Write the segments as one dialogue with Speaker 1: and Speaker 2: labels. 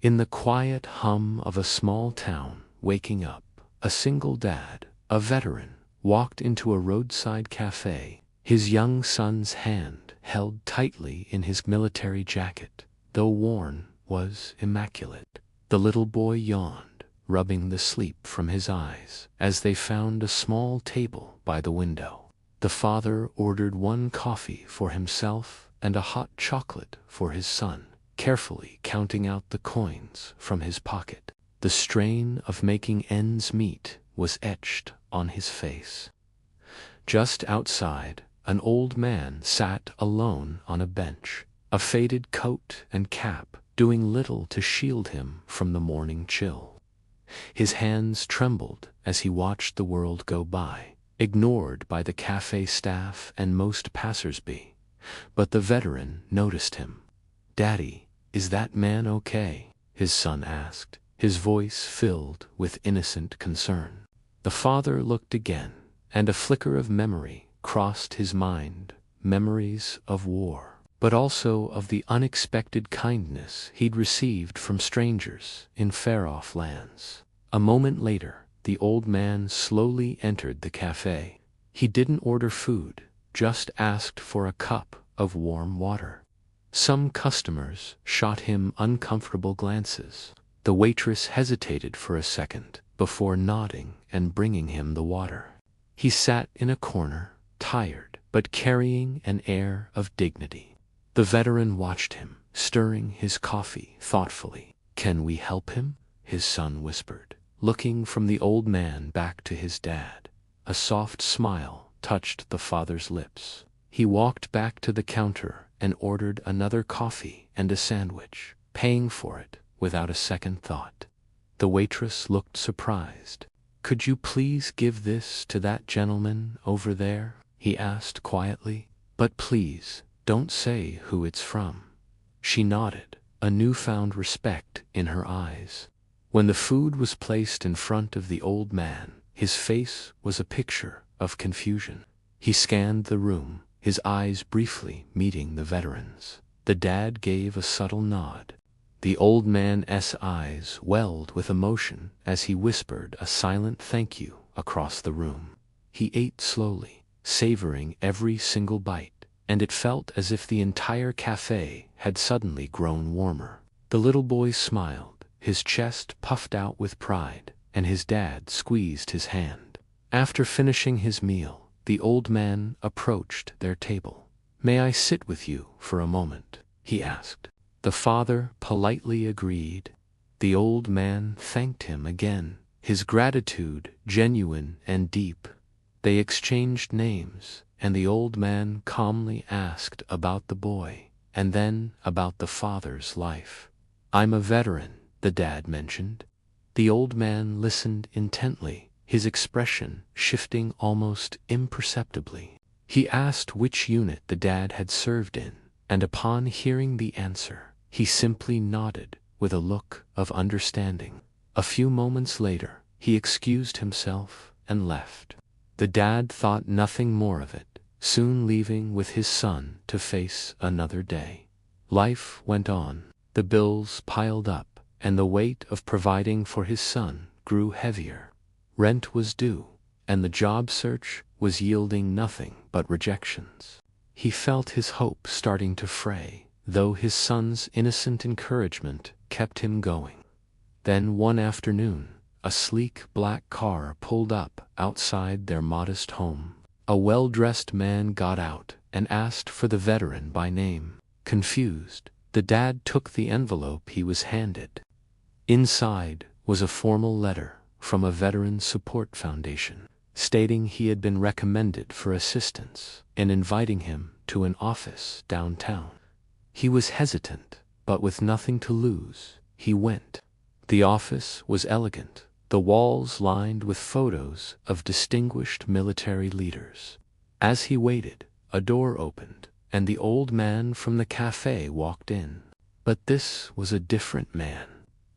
Speaker 1: In the quiet hum of a small town, waking up, a single dad, a veteran, walked into a roadside cafe, his young son's hand held tightly in his military jacket, though worn, was immaculate. The little boy yawned, rubbing the sleep from his eyes, as they found a small table by the window. The father ordered one coffee for himself and a hot chocolate for his son, carefully counting out the coins from his pocket. The strain of making ends meet was etched on his face. Just outside, an old man sat alone on a bench, a faded coat and cap doing little to shield him from the morning chill. His hands trembled as he watched the world go by, ignored by the cafe staff and most passers-by. But the veteran noticed him. "Daddy, is that man okay?" his son asked, his voice filled with innocent concern. The father looked again, and a flicker of memory crossed his mind, memories of war, but also of the unexpected kindness he'd received from strangers in far-off lands. A moment later, the old man slowly entered the cafe. He didn't order food, just asked for a cup of warm water. Some customers shot him uncomfortable glances. The waitress hesitated for a second before nodding and bringing him the water. He sat in a corner, tired, but carrying an air of dignity. The veteran watched him, stirring his coffee thoughtfully. "Can we help him?" his son whispered, looking from the old man back to his dad. A soft smile touched the father's lips. He walked back to the counter and ordered another coffee and a sandwich, paying for it without a second thought. The waitress looked surprised. "Could you please give this to that gentleman over there?" he asked quietly. "But please, don't say who it's from." She nodded, a newfound respect in her eyes. When the food was placed in front of the old man, his face was a picture of confusion. He scanned the room, his eyes briefly meeting the veteran's. The dad gave a subtle nod. The old man's eyes welled with emotion as he whispered a silent thank you across the room. He ate slowly, savoring every single bite, and it felt as if the entire cafe had suddenly grown warmer. The little boy smiled, his chest puffed out with pride, and his dad squeezed his hand. After finishing his meal, the old man approached their table. "May I sit with you for a moment?" he asked. The father politely agreed. The old man thanked him again, his gratitude genuine and deep. They exchanged names, and the old man calmly asked about the boy, and then about the father's life. "I'm a veteran," the dad mentioned. The old man listened intently, his expression shifting almost imperceptibly. He asked which unit the dad had served in, and upon hearing the answer, he simply nodded with a look of understanding. A few moments later, he excused himself and left. The dad thought nothing more of it, soon leaving with his son to face another day. Life went on. The bills piled up, and the weight of providing for his son grew heavier. Rent was due, and the job search was yielding nothing but rejections. He felt his hope starting to fray, though his son's innocent encouragement kept him going. Then one afternoon, a sleek black car pulled up outside their modest home. A well-dressed man got out and asked for the veteran by name. Confused, the dad took the envelope he was handed. Inside was a formal letter from a veteran support foundation, stating he had been recommended for assistance and inviting him to an office downtown. He was hesitant, but with nothing to lose, he went. The office was elegant, the walls lined with photos of distinguished military leaders. As he waited, a door opened, and the old man from the cafe walked in. But this was a different man.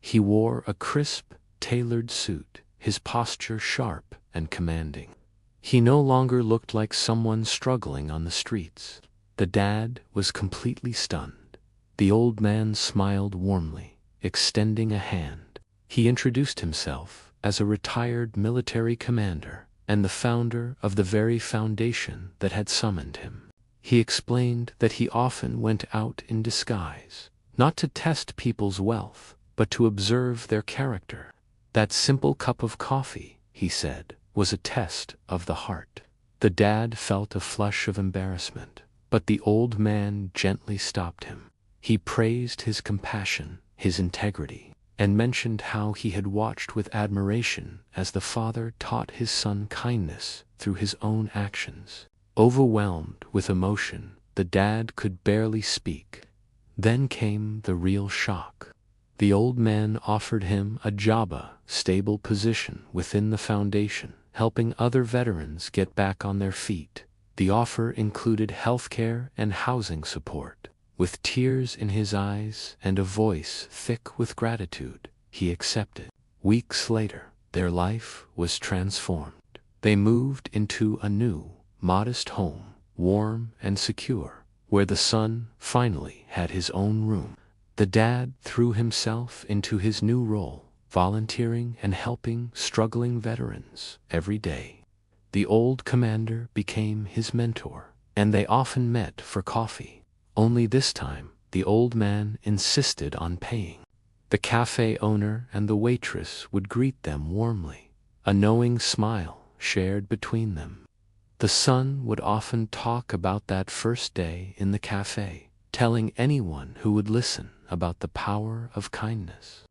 Speaker 1: He wore a crisp, tailored suit, his posture sharp and commanding. He no longer looked like someone struggling on the streets. The dad was completely stunned. The old man smiled warmly, extending a hand. He introduced himself as a retired military commander and the founder of the very foundation that had summoned him. He explained that he often went out in disguise, not to test people's wealth, but to observe their character. That simple cup of coffee, he said, was a test of the heart. The dad felt a flush of embarrassment, but the old man gently stopped him. He praised his compassion, his integrity, and mentioned how he had watched with admiration as the father taught his son kindness through his own actions. Overwhelmed with emotion, the dad could barely speak. Then came the real shock. The old man offered him a stable position within the foundation, helping other veterans get back on their feet. The offer included healthcare and housing support. With tears in his eyes and a voice thick with gratitude, he accepted. Weeks later, their life was transformed. They moved into a new, modest home, warm and secure, where the son finally had his own room. The dad threw himself into his new role, volunteering and helping struggling veterans every day. The old commander became his mentor, and they often met for coffee. Only this time, the old man insisted on paying. The cafe owner and the waitress would greet them warmly, a knowing smile shared between them. The son would often talk about that first day in the cafe, telling anyone who would listen about the power of kindness.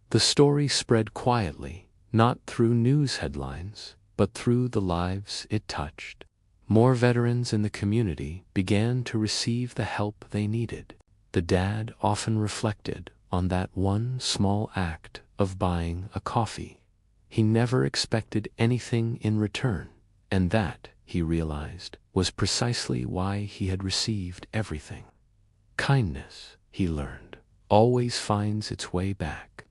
Speaker 1: The story spread quietly, not through news headlines, but through the lives it touched. More veterans in the community began to receive the help they needed. The dad often reflected on that one small act of buying a coffee. He never expected anything in return, and that, he realized, was precisely why he had received everything. Kindness, he learned, always finds its way back.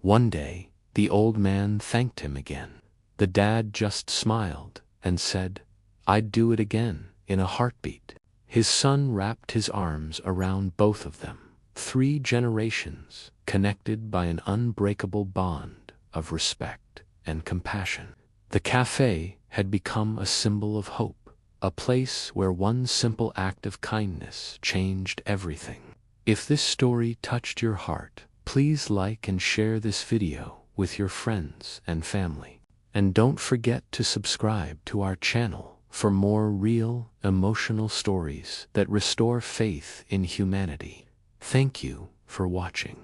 Speaker 1: One day, the old man thanked him again. The dad just smiled and said, "I'd do it again, in a heartbeat." His son wrapped his arms around both of them. 3 generations connected by an unbreakable bond of respect and compassion. The cafe had become a symbol of hope, a place where one simple act of kindness changed everything. If this story touched your heart, please like and share this video with your friends and family. And don't forget to subscribe to our channel for more real, emotional stories that restore faith in humanity. Thank you for watching.